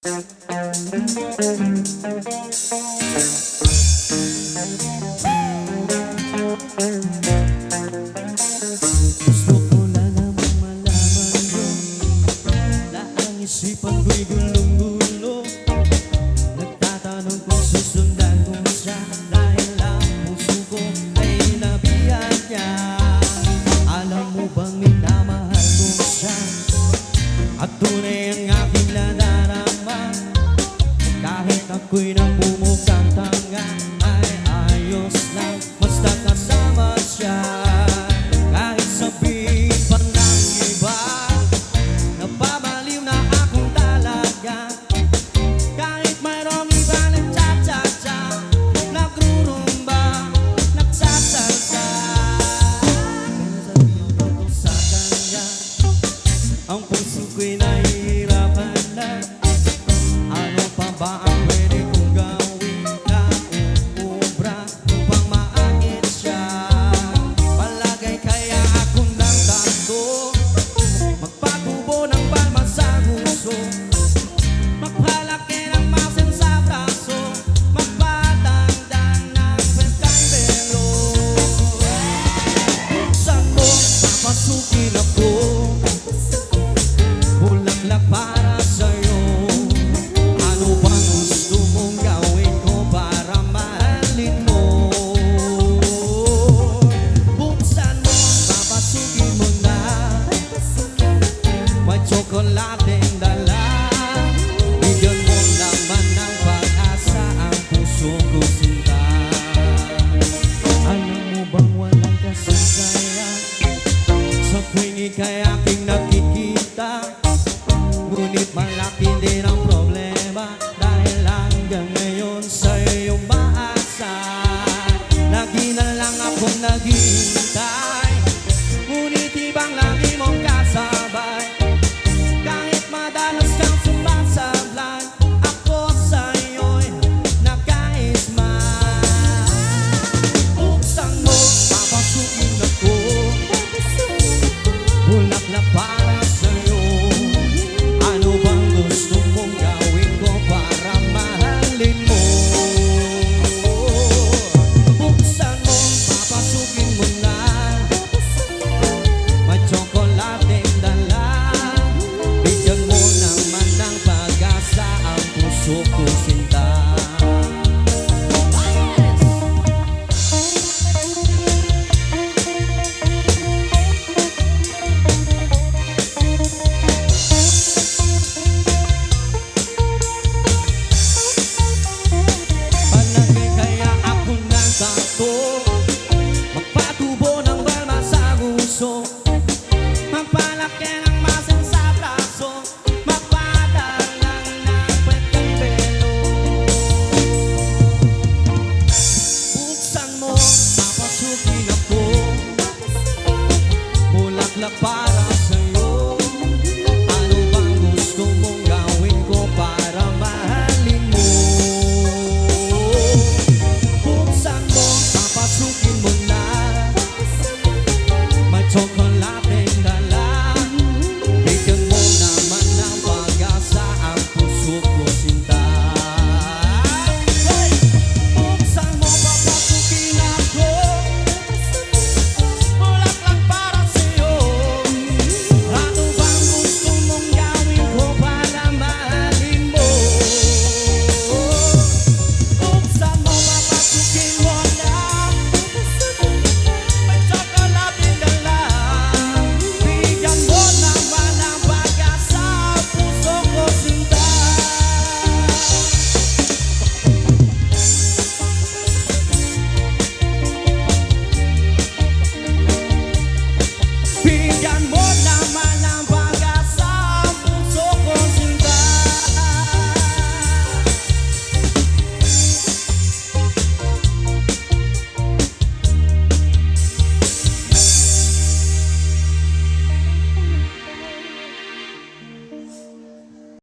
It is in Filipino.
Gusto ko na namang malaman mo na ang isipan ko'y gulong-gulo. Nagtatanong kung susundan ko siya dahil ang puso ko ay nabiyak niya. Alam mo bang minamahal ko siya at tunay ang aking nadarama? Kahit ako'y namumukang tanga ay ayos lang basta kasama siya. Kahit sabihin pa ng iba napabaliw na akong talaga. Kahit mayroong iba nagcha-cha-cha, nagrurumba, nagsasalsa, sabihin ko to sa kanya, ang puso ko'y nahihirapan na. Ano pa ba ang pwede kong gawin na uubra upang maangit siya? Palagay kaya akong ng tanto, magpatubo ng palma sa nguso, magpalaki ng masin sa braso, magpatangdang ng pagkaibelo. Buksan mo, papasukin ako, bulaklak para sa'yo. Ano bang gusto mong gawin ko para mahalin mo? Buksan mo, papasukin mo na, may tsokolateng dala. Bigyan mo naman ng pag-asa ang puso ko, sinta. Alam mo bang walang kasaysayan sa tuwing ika'y aking nakikita? Ngunit malaki din ang problema dahil hanggang ngayon sa'yo umaasa. Lagi na lang akong naghihintay, ngunit ibang lagi mong kasabay. Kahit madalas kang sumasablay, ako sa'yo'y naka-smile. Buksan mo, papasukin ako, bulaklak para sa'yo. Ano bang gusto mong gawin ko para mahalin mo? Buksan mo, papasukin mo na, may tsokolateng dala. Bigyan mo naman ng pag-asa ang puso ko, sinta.